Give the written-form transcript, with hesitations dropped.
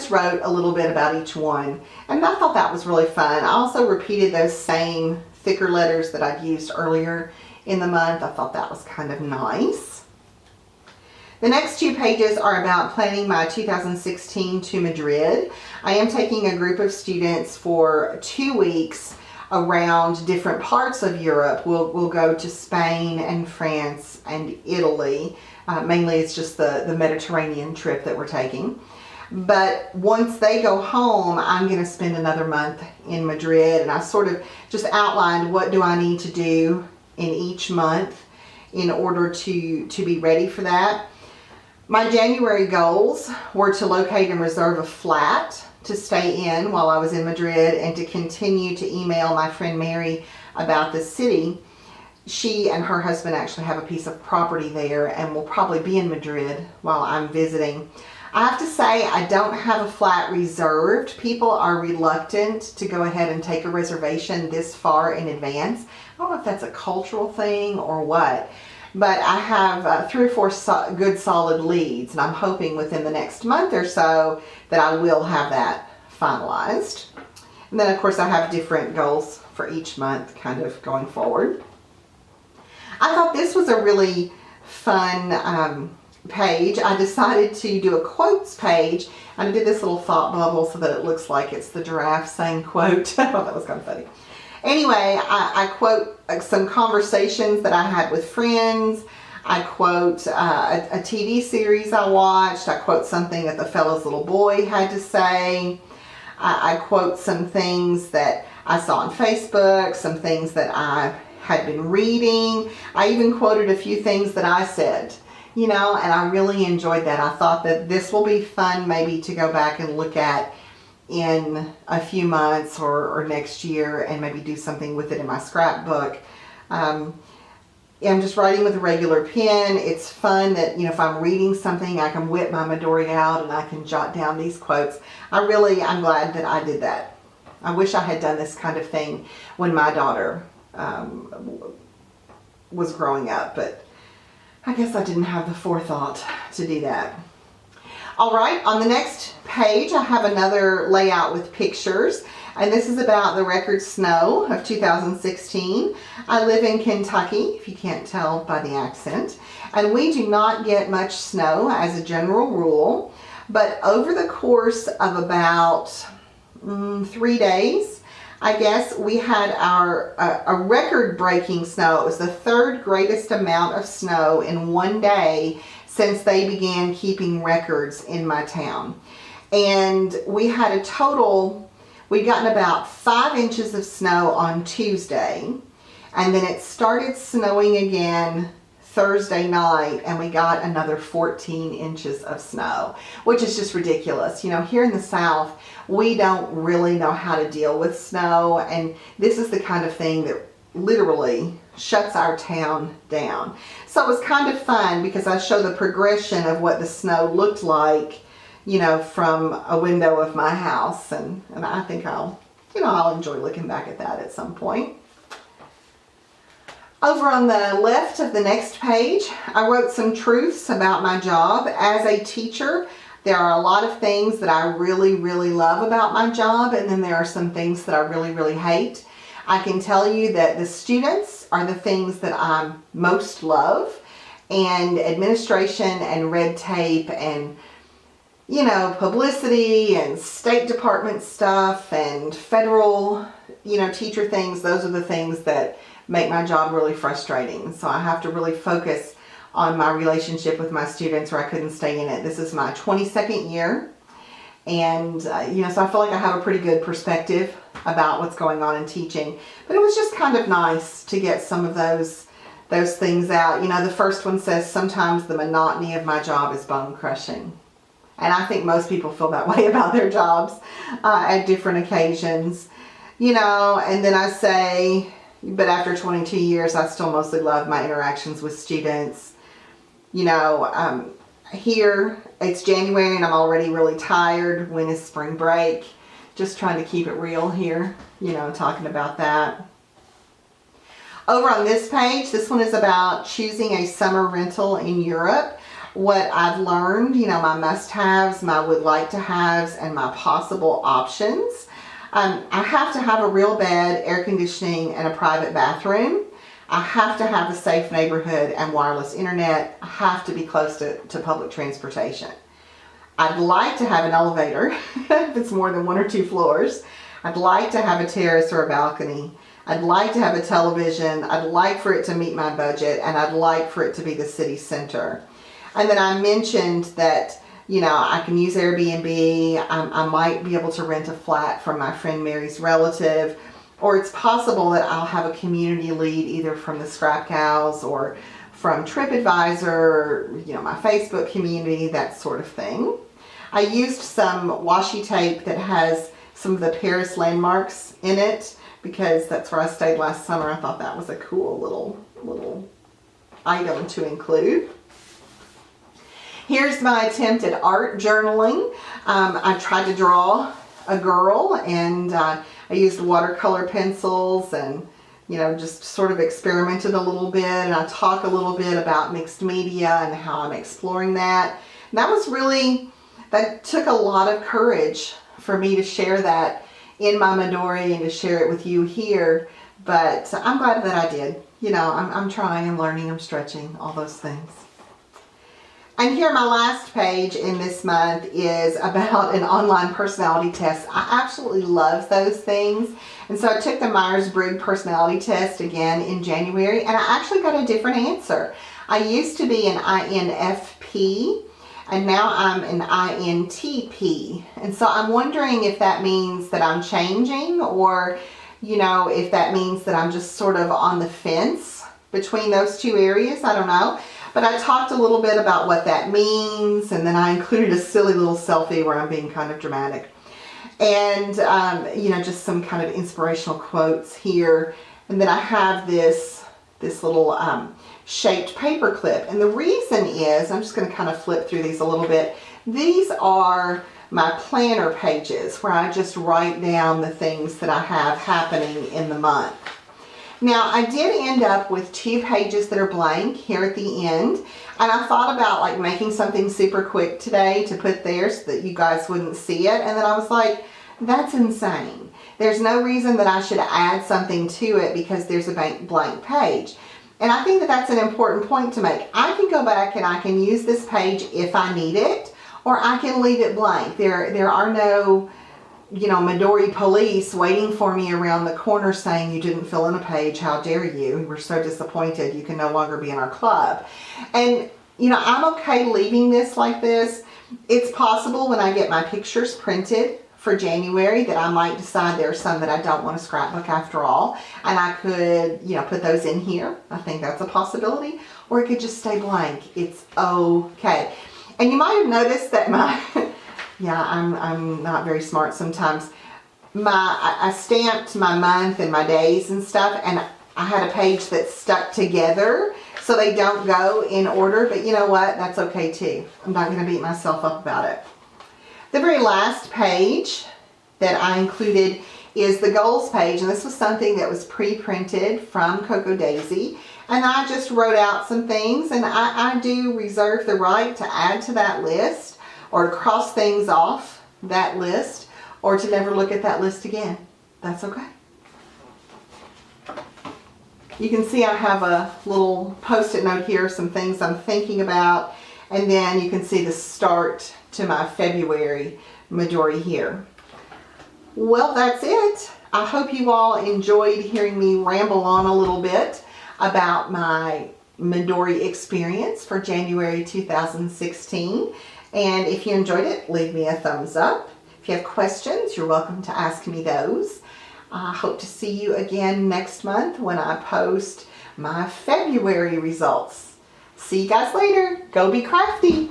just wrote a little bit about each one, and I thought that was really fun. I also repeated those same thicker letters that I'd used earlier in the month. I thought that was kind of nice. The next 2 pages are about planning my 2016 to Madrid. I am taking a group of students for 2 weeks around different parts of Europe. We'll go to Spain and France and Italy. Mainly it's just the Mediterranean trip that we're taking. But once they go home, I'm going to spend another month in Madrid, and I sort of just outlined what do I need to do in each month in order to be ready for that. My January goals were to locate and reserve a flat to stay in while I was in Madrid, and to continue to email my friend Mary about the city. She and her husband actually have a piece of property there and will probably be in Madrid while I'm visiting. I have to say, I don't have a flat reserved. People are reluctant to go ahead and take a reservation this far in advance. I don't know if that's a cultural thing or what, but I have 3 or 4 good solid leads, and I'm hoping within the next month or so that I will have that finalized. And then of course I have different goals for each month kind of going forward. I thought this was a really fun page. I decided to do a quotes page, and I did this little thought bubble so that it looks like it's the giraffe saying quote. I thought that was kind of funny. Anyway, I quote some conversations that I had with friends. I quote a TV series I watched. I quote something that the fellow's little boy had to say. I quote some things that I saw on Facebook, some things that I had been reading. I even quoted a few things that I said, and I really enjoyed that. I thought that this will be fun maybe to go back and look at in a few months or next year, and maybe do something with it in my scrapbook. I'm just writing with a regular pen. It's fun that, if I'm reading something, I can whip my Midori out and I can jot down these quotes. I'm glad that I did that. I wish I had done this kind of thing when my daughter was growing up, but I guess I didn't have the forethought to do that. All right, on the next page, I have another layout with pictures, and this is about the record snow of 2016. I live in Kentucky, if you can't tell by the accent, and we do not get much snow as a general rule, but over the course of about 3 days, I guess, we had a record-breaking snow. It was the 3rd greatest amount of snow in one day since they began keeping records in my town. And we had we'd gotten about 5 inches of snow on Tuesday, and then it started snowing again Thursday night, and we got another 14 inches of snow, which is just ridiculous. Here in the South, we don't really know how to deal with snow, and this is the kind of thing that literally shuts our town down. So it was kind of fun because I show the progression of what the snow looked like, from a window of my house, and I think I'll enjoy looking back at that at some point. Over on the left of the next page, I wrote some truths about my job as a teacher. There are a lot of things that I really, really love about my job, and then there are some things that I really, really hate. I can tell you that the students are the things that I most love, and administration and red tape and publicity and State Department stuff and federal, teacher things, those are the things that make my job really frustrating. So I have to really focus on my relationship with my students, or I couldn't stay in it. This is my 22nd year, and so I feel like I have a pretty good perspective about what's going on in teaching. But it was just kind of nice to get some of those things out. The first one says, sometimes the monotony of my job is bone crushing. And I think most people feel that way about their jobs at different occasions. And then I say, but after 22 years, I still mostly love my interactions with students. Here it's January and I'm already really tired. When is spring break? Just trying to keep it real here, talking about that. Over on this page, this one is about choosing a summer rental in Europe. what I've learned, you know, my must-haves, my would like to haves, and my possible options. I have to have a real bed, air conditioning, and a private bathroom. I have to have a safe neighborhood and wireless internet. I have to be close to public transportation. I'd like to have an elevator if it's more than 1 or 2 floors. I'd like to have a terrace or a balcony. I'd like to have a television. I'd like for it to meet my budget, and I'd like for it to be the city center. And then I mentioned that, you know, I can use Airbnb. I might be able to rent a flat from my friend Mary's relative, or it's possible that I'll have a community lead either from the Scrap Cows or from TripAdvisor, or, you know, my Facebook community, that sort of thing. I used some washi tape that has some of the Paris landmarks in it because that's where I stayed last summer. I thought that was a cool little item to include. Here's my attempt at art journaling. I tried to draw a girl, and I used watercolor pencils and, you know, just sort of experimented a little bit, and I talk a little bit about mixed media and how I'm exploring that. And that took a lot of courage for me to share that in my Midori and to share it with you here, but I'm glad that I did. You know, I'm trying, I'm learning, I'm stretching, all those things. And here, my last page in this month is about an online personality test. I absolutely love those things. And so I took the Myers-Briggs personality test again in January, and I actually got a different answer. I used to be an INFP, and now I'm an INTP. And so I'm wondering if that means that I'm changing, or, you know, if that means that I'm just sort of on the fence between those two areas. I don't know. But I talked a little bit about what that means, and then I included a silly little selfie where I'm being kind of dramatic. And, you know, just some kind of inspirational quotes here. And then I have this little shaped paper clip. And the reason is, I'm just going to kind of flip through these a little bit. These are my planner pages where I just write down the things that I have happening in the month. Now, I did end up with 2 pages that are blank here at the end, and I thought about like making something super quick today to put there so that you guys wouldn't see it, and then I was like, that's insane. There's no reason that I should add something to it because there's a blank page. And I think that that's an important point to make. I can go back and I can use this page if I need it, or I can leave it blank. There are no, you know, Midori police waiting for me around the corner saying you didn't fill in a page, how dare you, we're so disappointed, you can no longer be in our club. And, you know, I'm okay leaving this like this. It's possible when I get my pictures printed for January that I might decide there are some that I don't want to scrapbook after all, and I could, you know, put those in here. I think that's a possibility. Or it could just stay blank. It's okay. And you might have noticed that yeah, I'm not very smart sometimes. I stamped my month and my days and stuff, and I had a page that stuck together so they don't go in order, but you know what? That's okay too. I'm not going to beat myself up about it. The very last page that I included is the goals page, and this was something that was pre-printed from Coco Daisy, and I just wrote out some things, and I do reserve the right to add to that list, or to cross things off that list, or to never look at that list again. That's okay. You can see I have a little post-it note here, some things I'm thinking about, and then you can see the start to my February Midori here. Well, that's it. I hope you all enjoyed hearing me ramble on a little bit about my Midori experience for January 2016. And if you enjoyed it, leave me a thumbs up. If you have questions, you're welcome to ask me those. I hope to see you again next month when I post my February results. See you guys later. Go be crafty.